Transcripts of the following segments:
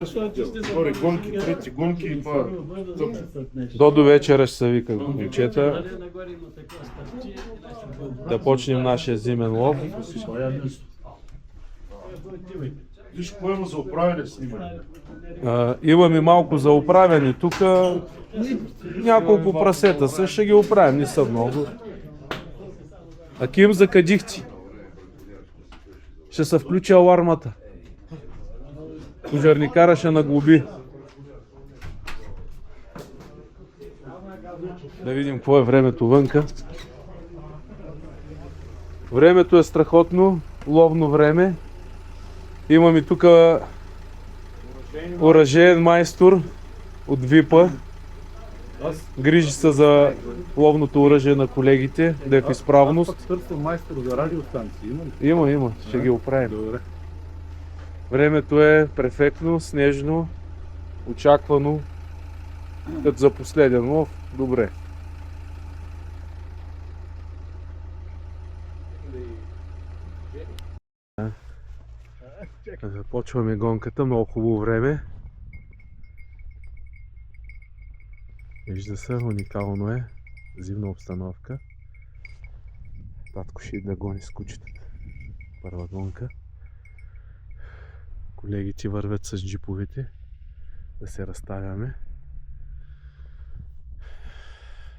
Втори гонки, трети гонки и това тъмно. До вечера ще се вика момчета. Да почнем нашия зимен лов. Виж, кое има за оправяне снимане? Имаме малко за оправяне тук. Няколко прасета са, ще ги оправим, не са много. А ким закадих ти? Ще се включи алармата. Пожарникара ще наглоби. Да видим какво е времето вънка. Времето е страхотно, ловно време. Имаме тук оръжеен майстор от ВИП-а. Грижи се за ловното оръжие на колегите, да е в изправност. Търсим майстор за радиостанции, има ли? Има, ще ги оправим. Добре. Времето е перфектно, снежно, очаквано, като за последен лов. Добре. Започваме гонката, много хубаво време. Вижда се, уникално е. Зимна обстановка. Татко ще да гони с кучетата. Първа гонка. Колегите вървят с джиповете. Да се разставяме.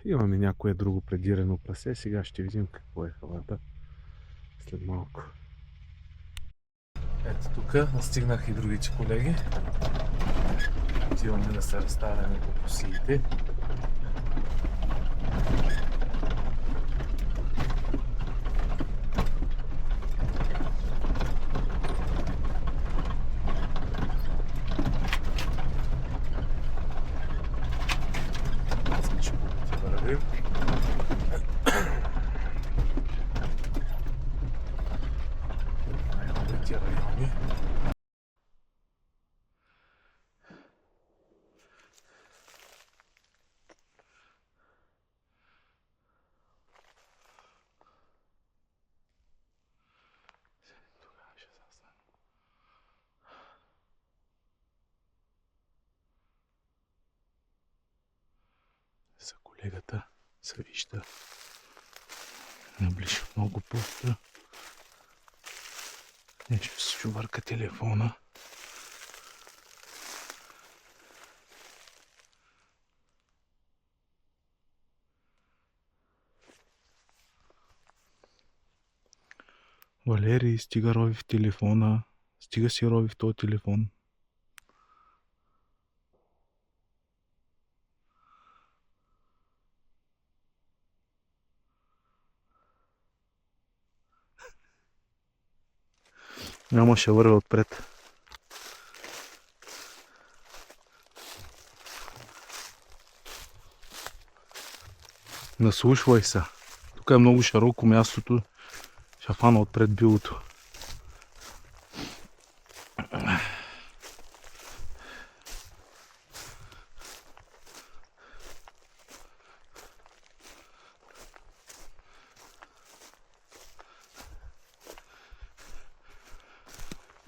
Имаме някое друго предирено прасе. Сега ще видим какво е халата след малко. Ето тук настигнах и другите колеги. Отиваме да се разставяме по посиите. За колегата се вижда наближи много поста. Нещо си чувърка телефона. Валерий, стига рови в телефона. Стига си рови в този телефон. Няма, ще вървя отпред. Наслушвай се. Тук е много широко мястото. Ще фана отпред билото.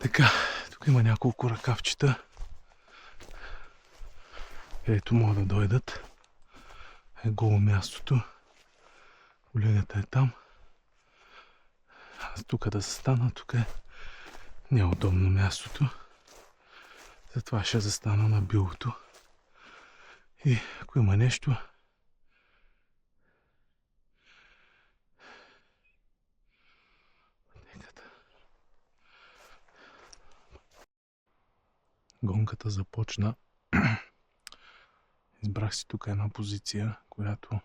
Така, тук има няколко ръкавчета. Ето могат да дойдат. Е голо мястото. Колегата е там. Аз тук да застана, тук е неудобно мястото. Затова ще застана на билото. И ако има нещо, гонката започна. Избрах си тук една позиция, която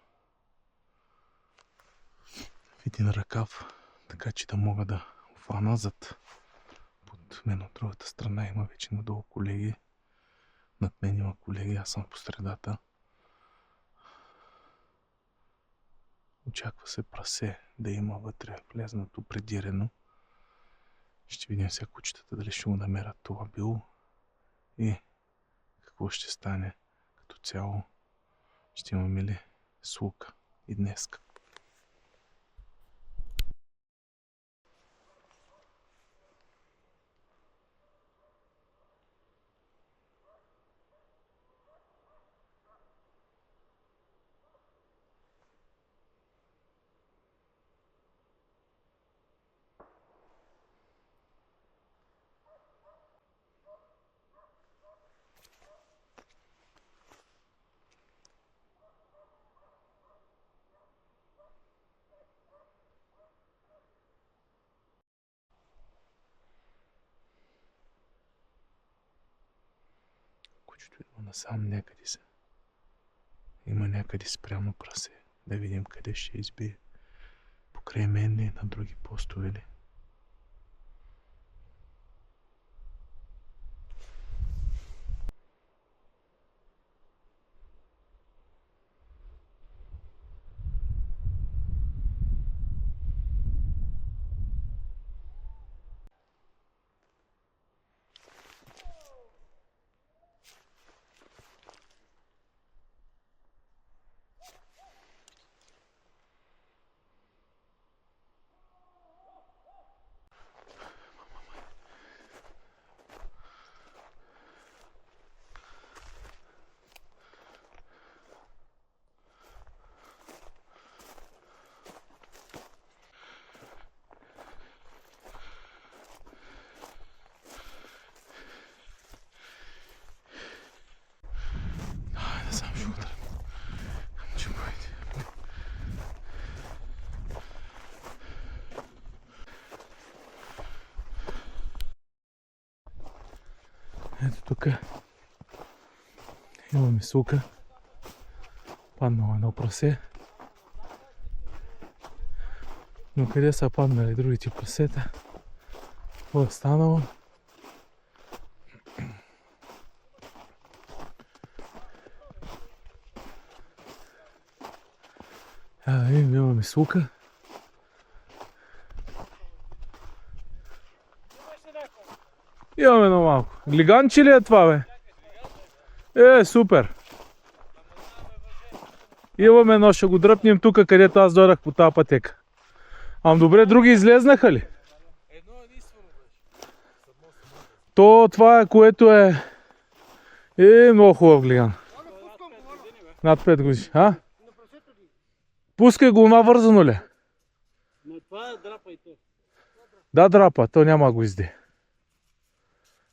в един ръкав, така че да мога да хвана зад. Под мен от другата страна има вече надолу колеги. Над мен има колеги, аз съм по средата. Очаква се прасе да има вътре влезнато предирено. Ще видим сега кучетата дали ще го намерят това било и какво ще стане като цяло. Ще имаме ли слука и днеска. кучето, но насам някъде са. Има някъде спрямо прасе. Да видим къде ще избие. Покрай мен ли, на други постове ли. Ето тук имаме сука. Паднало едно прасе. Но къде са паднали другите прасета? Какво е станало? Да видим, имаме сука. Имаме едно малко. Глиганче ли е това, бе? Супер! Имаме едно, ще го дръпнем тук, където аз дойдах по тази пътека. Ам добре, други излезнаха ли? Едно единствено беше. Това е, което е... много хубав глиган. Над 5 години. А? Пускай го, навързано ли? Но това е драпа и то. Да, драпа, то няма да го изде.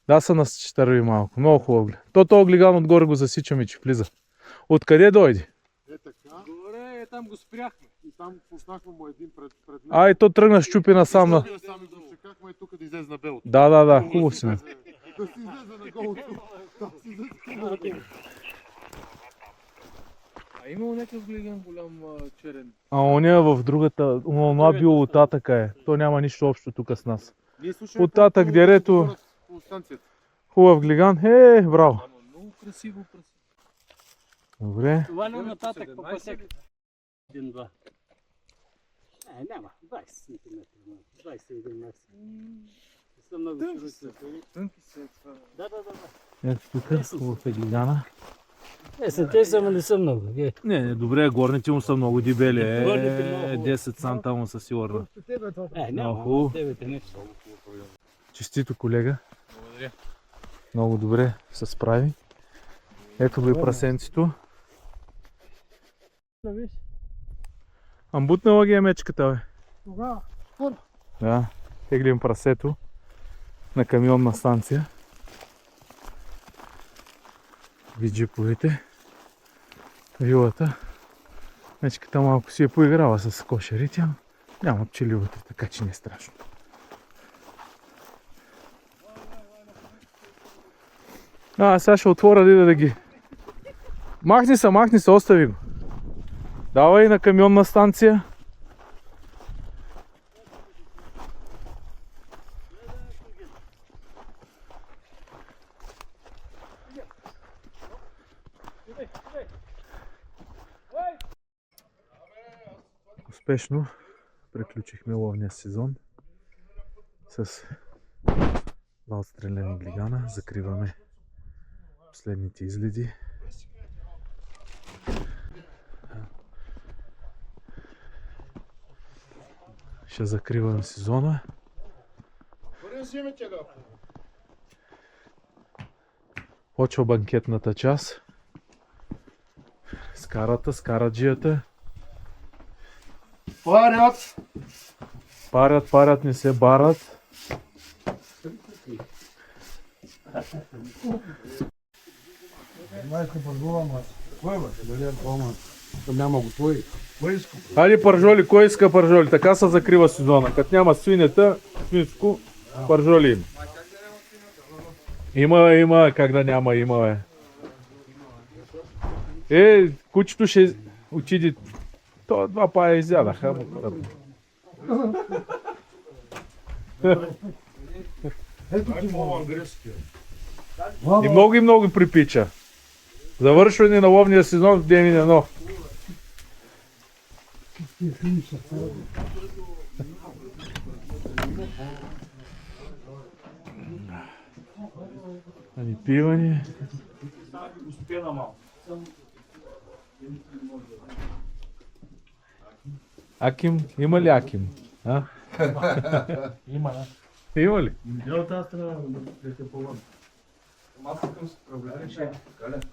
Да, са насчетърви малко. Много хубаво гледа. То глиган отгоре го засичаме, че влиза. Откъде дойде? Така. Горе, там го спряхме. И там пуснахме му един пред мен. И то тръгна щупи насам. Сами го чекахме и тук да излезе на белото. Да, хубаво си. Да си излезе на голото. Да си излезе на голото. А имало някакъв глиган голям черен. Оня в другата, онова било оттатъка е. То няма нищо общо тук с нас. Оттатък, дерето. Хубав глиган. Браво. Много красиво прасе. Добре. Това не нататък по пасека. Един-два. Няма. 20 см. 21 максимум. Не са много широки. Тънки са това. Да. Ето тук хубав е глигана. Те са, но не са много. Не, добре, горните му са много дебели. Горните много. 10 санта му са сигурно. Няма. хубаво. Тебе не. Честито, колега. Благодаря. Много добре се справи. Ето го и прасенцето. Амбутнала ги е мечката, бе. Кога? Да, теглим прасето на камионна станция. Виджиповете. Вилата. Мечката малко си е поиграла с кошерите, но няма пчели вътре, така че не е страшно. Сега ще отворя да ги... Махни се, остави го. Давай на камионна станция. Успешно приключихме ловния сезон с два отстреляни глигана. Закриваме последните изгледи. Ще закриваме сезона. Почва банкетната част. С караджията. Парят, не се барат. Хайде пържоли, кой иска пържоли? Така се закрива сезона. Като няма свинета, свинско, пържоли има. Има, как да няма, има, бе. Кучето ще отиде. То два пая изядаха. И много припича. Завършване на ловния сезон в ден едно. Ани пивани. Аким? Има ли Аким? А? Има, да. Има ли? Видео тази страна да те помогна. Малко към се